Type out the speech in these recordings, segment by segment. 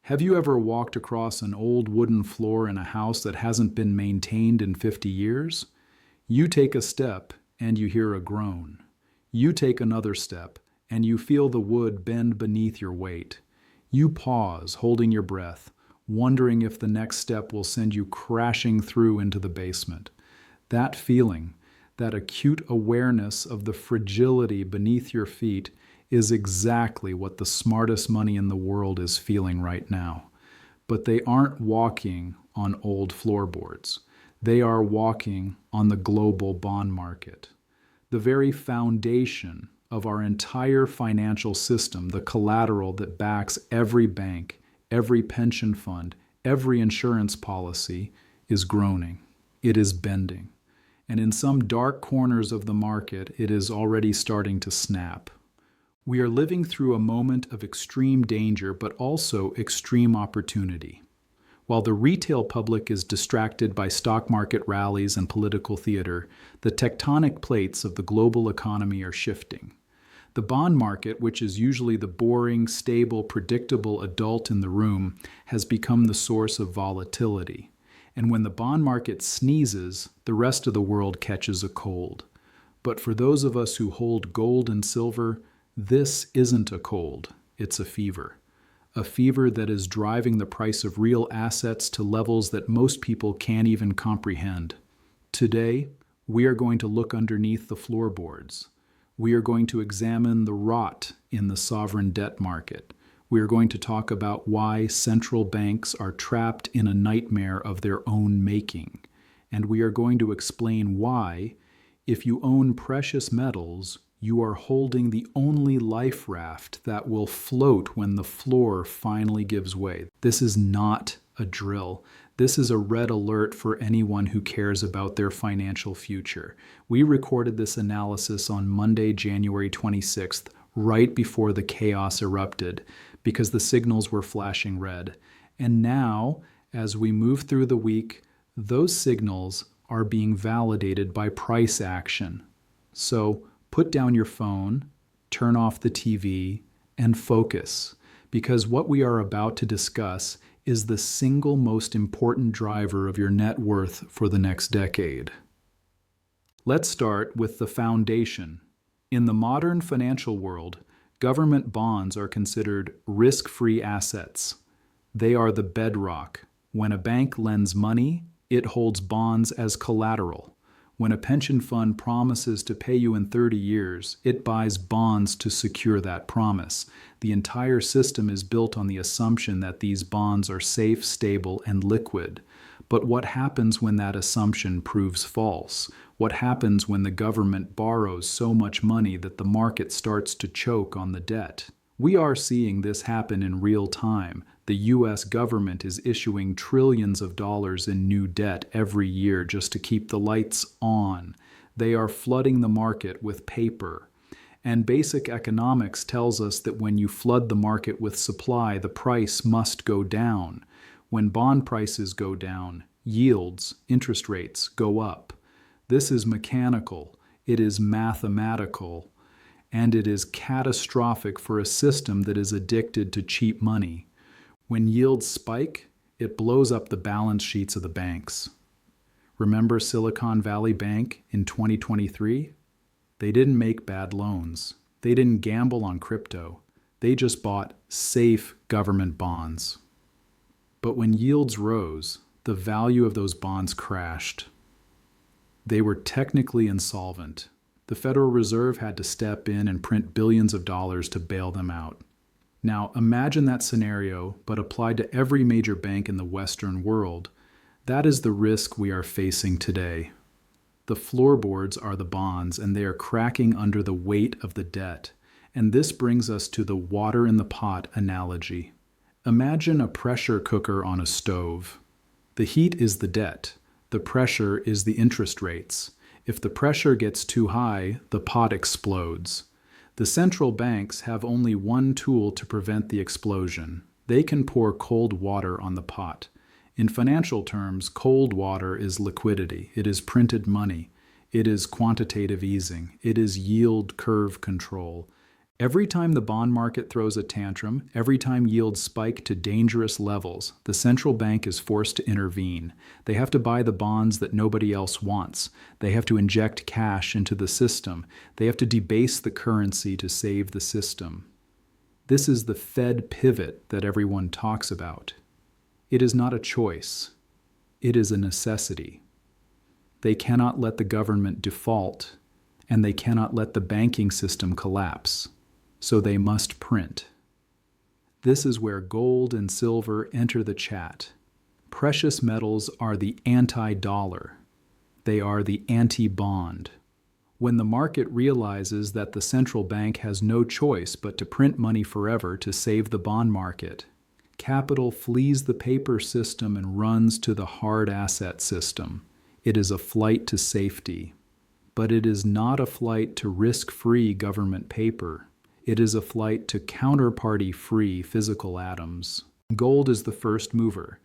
Have you ever walked across an old wooden floor in a house that hasn't been maintained in 50 years? You take a step and you hear a groan. You take another step and you feel the wood bend beneath your weight. You pause, holding your breath, wondering if the next step will send you crashing through into the basement. That feeling, that acute awareness of the fragility beneath your feet, is exactly what the smartest money in the world is feeling right now. But they aren't walking on old floorboards. They are walking on the global bond market. The very foundation of our entire financial system, the collateral that backs every bank, every pension fund, every insurance policy, is groaning. It is bending. And in some dark corners of the market, it is already starting to snap. We are living through a moment of extreme danger, but also extreme opportunity. While the retail public is distracted by stock market rallies and political theater, the tectonic plates of the global economy are shifting. The bond market, which is usually the boring, stable, predictable adult in the room, has become the source of volatility. And when the bond market sneezes, the rest of the world catches a cold. But for those of us who hold gold and silver, this isn't a cold, it's a fever. A fever that is driving the price of real assets to levels that most people can't even comprehend. Today, we are going to look underneath the floorboards. We are going to examine the rot in the sovereign debt market. We are going to talk about why central banks are trapped in a nightmare of their own making. And we are going to explain why, if you own precious metals, you are holding the only life raft that will float when the floor finally gives way. This is not a drill. This is a red alert for anyone who cares about their financial future. We recorded this analysis on Monday, January 26th, right before the chaos erupted, because the signals were flashing red. And now, as we move through the week, those signals are being validated by price action. So, put down your phone, turn off the TV, and focus, because what we are about to discuss is the single most important driver of your net worth for the next decade. Let's start with the foundation. In the modern financial world, government bonds are considered risk-free assets. They are the bedrock. When a bank lends money, it holds bonds as collateral. When a pension fund promises to pay you in 30 years, it buys bonds to secure that promise. The entire system is built on the assumption that these bonds are safe, stable, and liquid. But what happens when that assumption proves false? What happens when the government borrows so much money that the market starts to choke on the debt? We are seeing this happen in real time. The U.S. government is issuing trillions of dollars in new debt every year just to keep the lights on. They are flooding the market with paper. And basic economics tells us that when you flood the market with supply, the price must go down. When bond prices go down, yields, interest rates go up. This is mechanical, it is mathematical, and it is catastrophic for a system that is addicted to cheap money. When yields spike, it blows up the balance sheets of the banks. Remember Silicon Valley Bank in 2023? They didn't make bad loans. They didn't gamble on crypto. They just bought safe government bonds. But when yields rose, the value of those bonds crashed. They were technically insolvent. The Federal Reserve had to step in and print billions of dollars to bail them out. Now, imagine that scenario, but applied to every major bank in the Western world. That is the risk we are facing today. The floorboards are the bonds, and they are cracking under the weight of the debt. And this brings us to the water in the pot analogy. Imagine a pressure cooker on a stove. The heat is the debt. The pressure is the interest rates. If the pressure gets too high, the pot explodes. The central banks have only one tool to prevent the explosion. They can pour cold water on the pot. In financial terms, cold water is liquidity. It is printed money. It is quantitative easing. It is yield curve control. Every time the bond market throws a tantrum, every time yields spike to dangerous levels, the central bank is forced to intervene. They have to buy the bonds that nobody else wants. They have to inject cash into the system. They have to debase the currency to save the system. This is the Fed pivot that everyone talks about. It is not a choice. It is a necessity. They cannot let the government default, and they cannot let the banking system collapse. So they must print. This is where gold and silver enter the chat. Precious metals are the anti-dollar. They are the anti-bond. When the market realizes that the central bank has no choice but to print money forever to save the bond market, capital flees the paper system and runs to the hard asset system. It is a flight to safety. But it is not a flight to risk-free government paper. It is a flight to counterparty-free physical atoms. Gold is the first mover.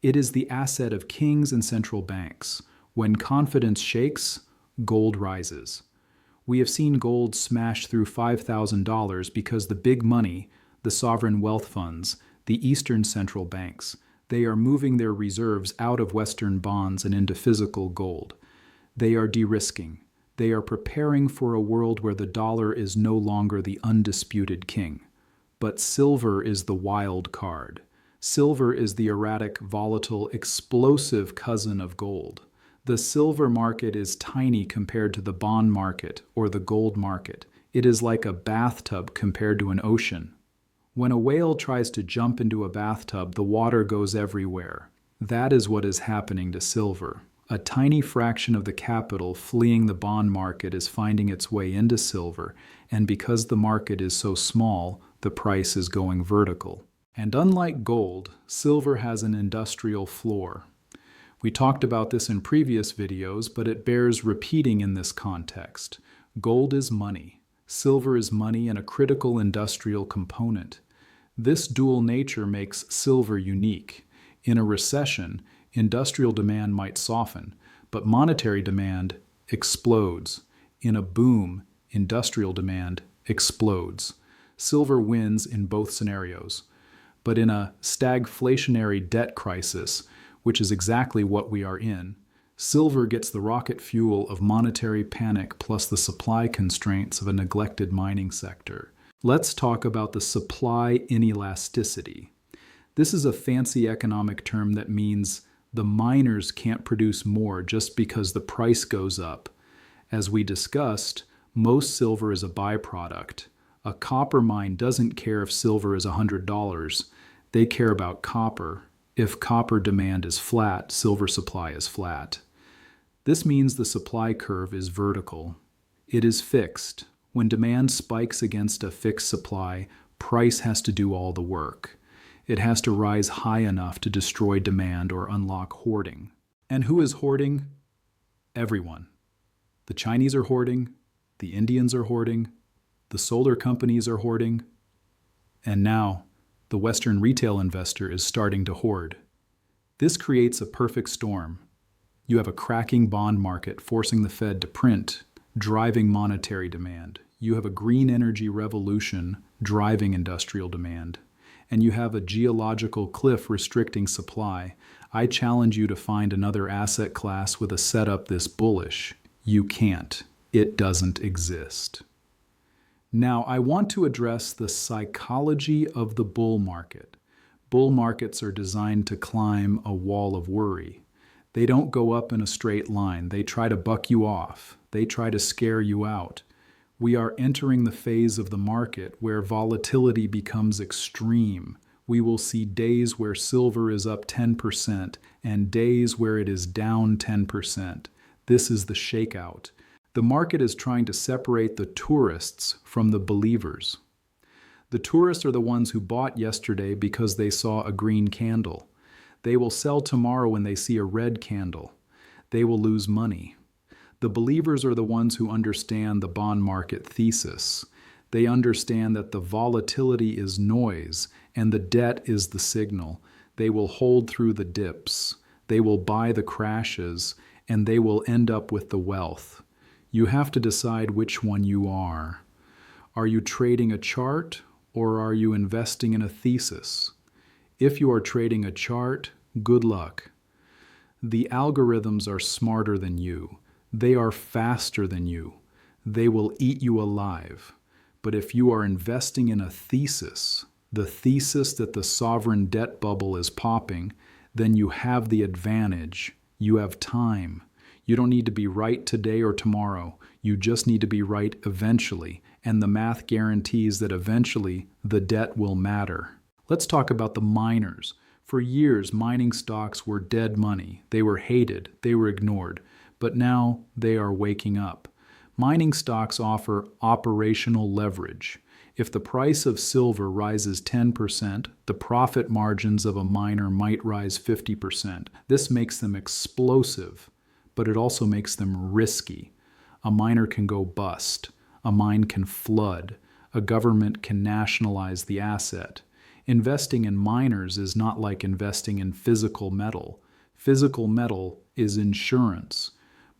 It is the asset of kings and central banks. When confidence shakes, gold rises. We have seen gold smash through $5,000 because the big money, the sovereign wealth funds, the Eastern central banks, they are moving their reserves out of Western bonds and into physical gold. They are de-risking. They are preparing for a world where the dollar is no longer the undisputed king. But silver is the wild card. Silver is the erratic, volatile, explosive cousin of gold. The silver market is tiny compared to the bond market or the gold market. It is like a bathtub compared to an ocean. When a whale tries to jump into a bathtub, the water goes everywhere. That is what is happening to silver. A tiny fraction of the capital fleeing the bond market is finding its way into silver, and because the market is so small, the price is going vertical. And unlike gold, silver has an industrial floor. We talked about this in previous videos, but it bears repeating in this context. Gold is money. Silver is money and a critical industrial component. This dual nature makes silver unique. In a recession, industrial demand might soften, but monetary demand explodes. In a boom, industrial demand explodes. Silver wins in both scenarios. But in a stagflationary debt crisis, which is exactly what we are in, silver gets the rocket fuel of monetary panic plus the supply constraints of a neglected mining sector. Let's talk about the supply inelasticity. This is a fancy economic term that means the miners can't produce more just because the price goes up. As we discussed, most silver is a byproduct. A copper mine doesn't care if silver is $100. They care about copper. If copper demand is flat, silver supply is flat. This means the supply curve is vertical. It is fixed. When demand spikes against a fixed supply, price has to do all the work. It has to rise high enough to destroy demand or unlock hoarding. And who is hoarding? Everyone. The Chinese are hoarding, the Indians are hoarding, the solar companies are hoarding, and now the Western retail investor is starting to hoard. This creates a perfect storm. You have a cracking bond market forcing the Fed to print, driving monetary demand. You have a green energy revolution driving industrial demand. And you have a geological cliff restricting supply. I challenge you to find another asset class with a setup this bullish. You can't. It doesn't exist. Now, I want to address the psychology of the bull market. Bull markets are designed to climb a wall of worry. They don't go up in a straight line. They try to buck you off. They try to scare you out. We are entering the phase of the market where volatility becomes extreme. We will see days where silver is up 10% and days where it is down 10%. This is the shakeout. The market is trying to separate the tourists from the believers. The tourists are the ones who bought yesterday because they saw a green candle. They will sell tomorrow when they see a red candle. They will lose money. The believers are the ones who understand the bond market thesis. They understand that the volatility is noise and the debt is the signal. They will hold through the dips. They will buy the crashes, and they will end up with the wealth. You have to decide which one you are. Are you trading a chart or are you investing in a thesis? If you are trading a chart, good luck. The algorithms are smarter than you. They are faster than you. They will eat you alive. But if you are investing in a thesis, the thesis that the sovereign debt bubble is popping, then you have the advantage. You have time. You don't need to be right today or tomorrow. You just need to be right eventually. And the math guarantees that eventually the debt will matter. Let's talk about the miners. For years, mining stocks were dead money. They were hated. They were ignored. But now they are waking up. Mining stocks offer operational leverage. If the price of silver rises 10%, the profit margins of a miner might rise 50%. This makes them explosive, but it also makes them risky. A miner can go bust. A mine can flood. A government can nationalize the asset. Investing in miners is not like investing in physical metal. Physical metal is insurance.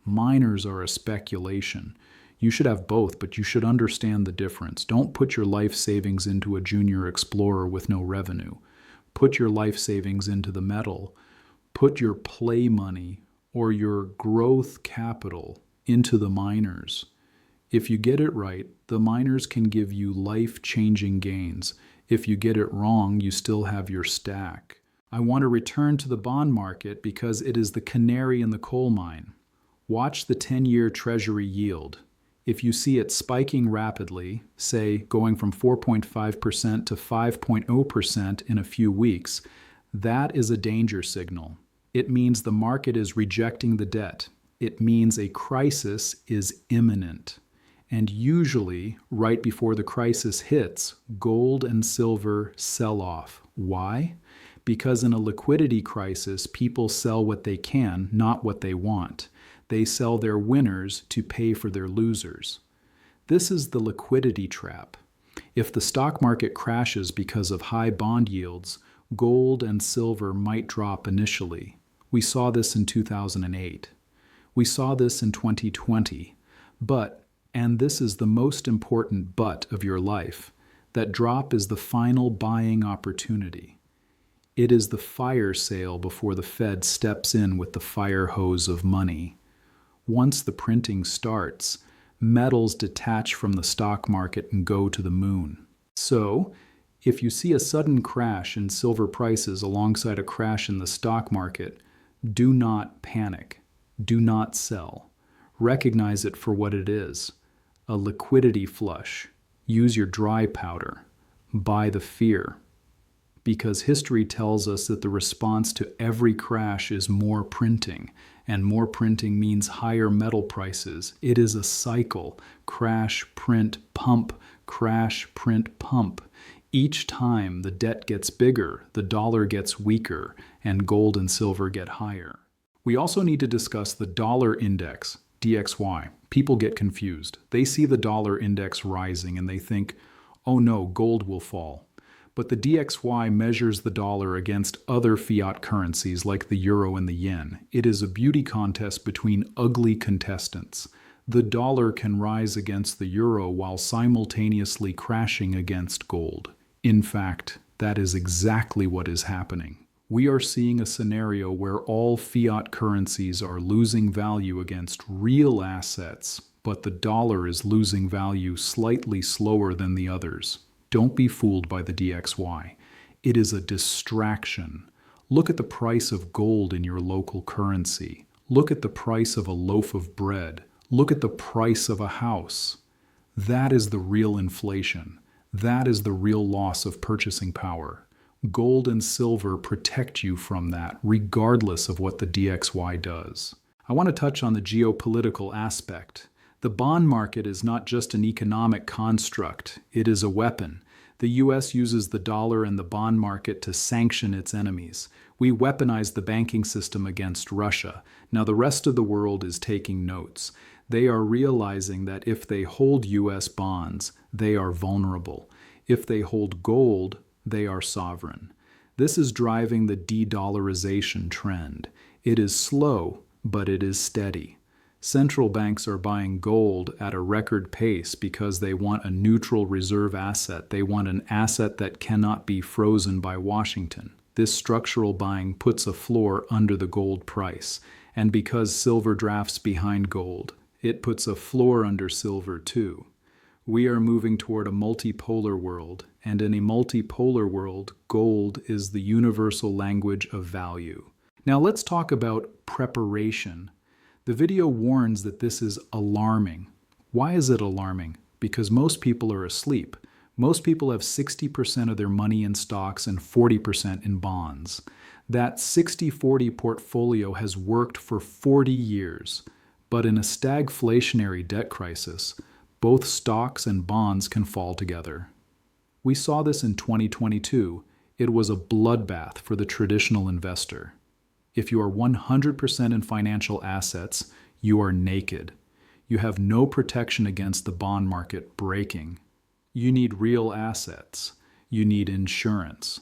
Miners are a speculation. You should have both, but you should understand the difference. Don't put your life savings into a junior explorer with no revenue. Put your life savings into the metal. Put your play money or your growth capital into the miners. If you get it right, the miners can give you life-changing gains. If you get it wrong, you still have your stack. I want to return to the bond market because it is the canary in the coal mine. Watch the 10-year Treasury yield. If you see it spiking rapidly, say going from 4.5% to 5.0% in a few weeks, that is a danger signal. It means the market is rejecting the debt. It means a crisis is imminent. And usually, right before the crisis hits, gold and silver sell off. Why? Because in a liquidity crisis, people sell what they can, not what they want. They sell their winners to pay for their losers. This is the liquidity trap. If the stock market crashes because of high bond yields, gold and silver might drop initially. We saw this in 2008. We saw this in 2020. But, and this is the most important but of your life, that drop is the final buying opportunity. It is the fire sale before the Fed steps in with the fire hose of money. Once the printing starts, metals detach from the stock market and go to the moon. So, if you see a sudden crash in silver prices alongside a crash in the stock market, do not panic. Do not sell. Recognize it for what it is. A liquidity flush. Use your dry powder. Buy the fear. Because history tells us that the response to every crash is more printing, and more printing means higher metal prices. It is a cycle. Crash, print, pump. Crash, print, pump. Each time the debt gets bigger, the dollar gets weaker, and gold and silver get higher. We also need to discuss the dollar index, DXY. People get confused. They see the dollar index rising and they think, oh no, gold will fall. But the DXY measures the dollar against other fiat currencies like the euro and the yen. It is a beauty contest between ugly contestants. The dollar can rise against the euro while simultaneously crashing against gold. In fact, that is exactly what is happening. We are seeing a scenario where all fiat currencies are losing value against real assets, but the dollar is losing value slightly slower than the others. Don't be fooled by the DXY. It is a distraction. Look at the price of gold in your local currency. Look at the price of a loaf of bread. Look at the price of a house. That is the real inflation. That is the real loss of purchasing power. Gold and silver protect you from that, regardless of what the DXY does. I want to touch on the geopolitical aspect. The bond market is not just an economic construct, it is a weapon. The U.S. uses the dollar and the bond market to sanction its enemies. We weaponize the banking system against Russia. Now the rest of the world is taking notes. They are realizing that if they hold U.S. bonds, they are vulnerable. If they hold gold, they are sovereign. This is driving the de-dollarization trend. It is slow, but it is steady. Central banks are buying gold at a record pace because they want a neutral reserve asset. They want an asset that cannot be frozen by Washington. This structural buying puts a floor under the gold price. And because silver drafts behind gold, it puts a floor under silver too. We are moving toward a multipolar world, and in a multipolar world, gold is the universal language of value. Now let's talk about preparation. The video warns that this is alarming. Why is it alarming? Because most people are asleep. Most people have 60% of their money in stocks and 40% in bonds. That 60-40 portfolio has worked for 40 years. But in a stagflationary debt crisis, both stocks and bonds can fall together. We saw this in 2022. It was a bloodbath for the traditional investor. If you are 100% in financial assets, you are naked. You have no protection against the bond market breaking. You need real assets. You need insurance.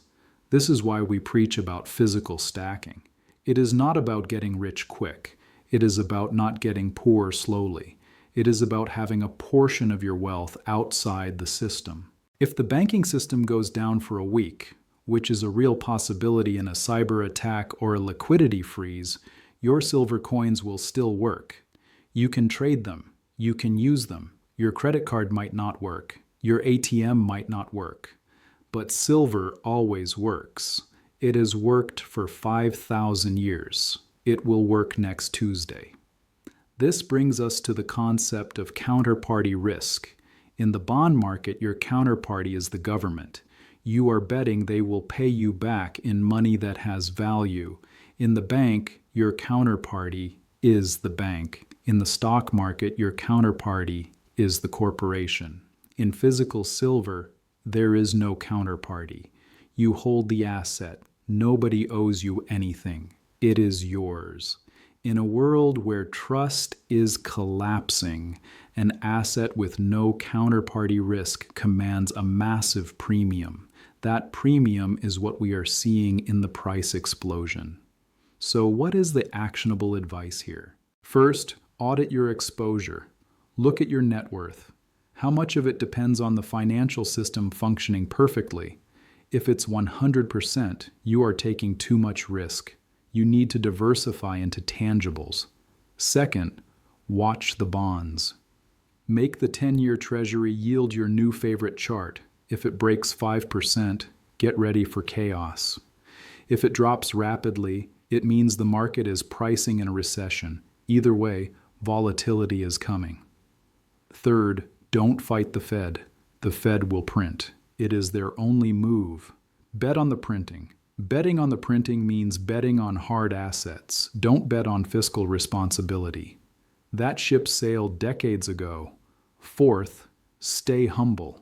This is why we preach about physical stacking. It is not about getting rich quick. It is about not getting poor slowly. It is about having a portion of your wealth outside the system. If the banking system goes down for a week, which is a real possibility in a cyber attack or a liquidity freeze, your silver coins will still work. You can trade them. You can use them. Your credit card might not work. Your ATM might not work. But silver always works. It has worked for 5,000 years. It will work next Tuesday. This brings us to the concept of counterparty risk. In the bond market, your counterparty is the government. You are betting they will pay you back in money that has value. In the bank, your counterparty is the bank. In the stock market, your counterparty is the corporation. In physical silver, there is no counterparty. You hold the asset. Nobody owes you anything. It is yours. In a world where trust is collapsing, an asset with no counterparty risk commands a massive premium. That premium is what we are seeing in the price explosion. So what is the actionable advice here? First, audit your exposure. Look at your net worth. How much of it depends on the financial system functioning perfectly? If it's 100%, you are taking too much risk. You need to diversify into tangibles. Second, watch the bonds. Make the 10-year Treasury yield your new favorite chart. If it breaks 5%, get ready for chaos. If it drops rapidly, it means the market is pricing in a recession. Either way, volatility is coming. Third, don't fight the Fed. The Fed will print. It is their only move. Bet on the printing. Betting on the printing means betting on hard assets. Don't bet on fiscal responsibility. That ship sailed decades ago. Fourth, stay humble.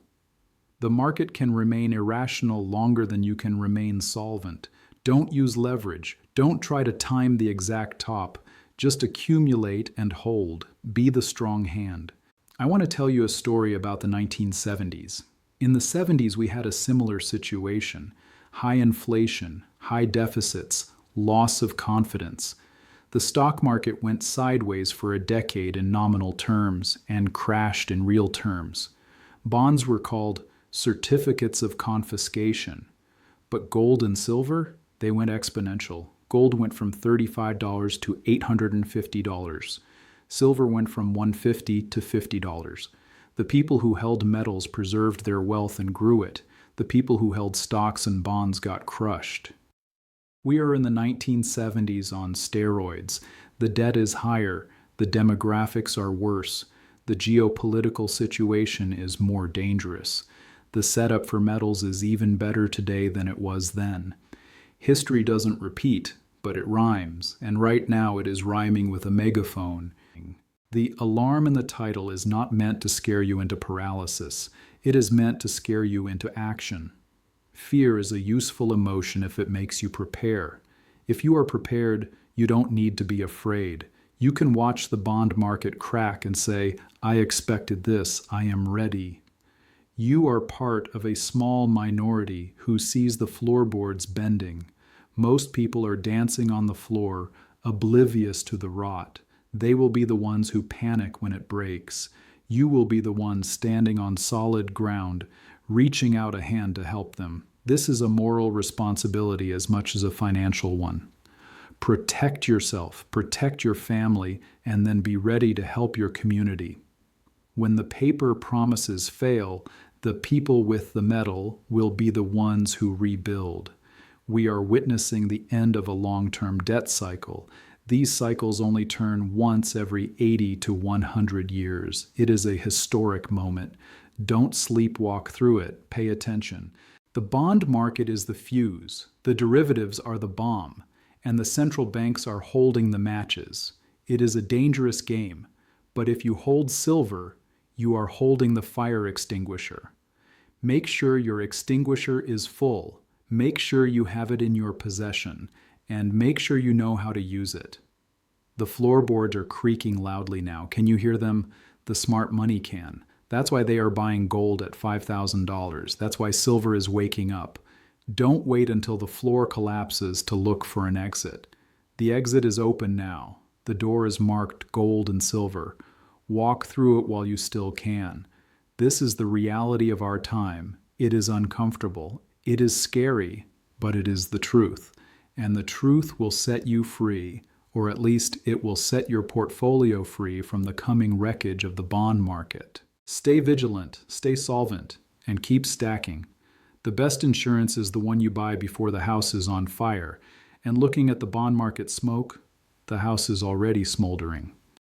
The market can remain irrational longer than you can remain solvent. Don't use leverage. Don't try to time the exact top. Just accumulate and hold. Be the strong hand. I want to tell you a story about the 1970s. In the 70s, we had a similar situation. High inflation, high deficits, loss of confidence. The stock market went sideways for a decade in nominal terms and crashed in real terms. Bonds were called certificates of confiscation. But gold and silver, they went exponential. Gold went from $35 to $850. Silver went from $150 to $50. The people who held metals preserved their wealth and grew it. The people who held stocks and bonds got crushed. We are in the 1970s on steroids. The debt is higher. The demographics are worse. The geopolitical situation is more dangerous. The setup for metals is even better today than it was then. History doesn't repeat, but it rhymes, and right now it is rhyming with a megaphone. The alarm in the title is not meant to scare you into paralysis. It is meant to scare you into action. Fear is a useful emotion if it makes you prepare. If you are prepared, you don't need to be afraid. You can watch the bond market crack and say, I expected this, I am ready. You are part of a small minority who sees the floorboards bending. Most people are dancing on the floor, oblivious to the rot. They will be the ones who panic when it breaks. You will be the one standing on solid ground, reaching out a hand to help them. This is a moral responsibility as much as a financial one. Protect yourself, protect your family, and then be ready to help your community. When the paper promises fail, the people with the metal will be the ones who rebuild. We are witnessing the end of a long-term debt cycle. These cycles only turn once every 80 to 100 years. It is a historic moment. Don't sleepwalk through it. Pay attention. The bond market is the fuse. The derivatives are the bomb. And the central banks are holding the matches. It is a dangerous game. But if you hold silver, you are holding the fire extinguisher. Make sure your extinguisher is full. Make sure you have it in your possession. And make sure you know how to use it. The floorboards are creaking loudly now. Can you hear them? The smart money can. That's why they are buying gold at $5,000. That's why silver is waking up. Don't wait until the floor collapses to look for an exit. The exit is open now. The door is marked gold and silver. Walk through it while you still can. This is the reality of our time. It is uncomfortable. It is scary, but it is the truth. And the truth will set you free, or at least it will set your portfolio free from the coming wreckage of the bond market. Stay vigilant, stay solvent, and keep stacking. The best insurance is the one you buy before the house is on fire, and looking at the bond market smoke, the house is already smoldering.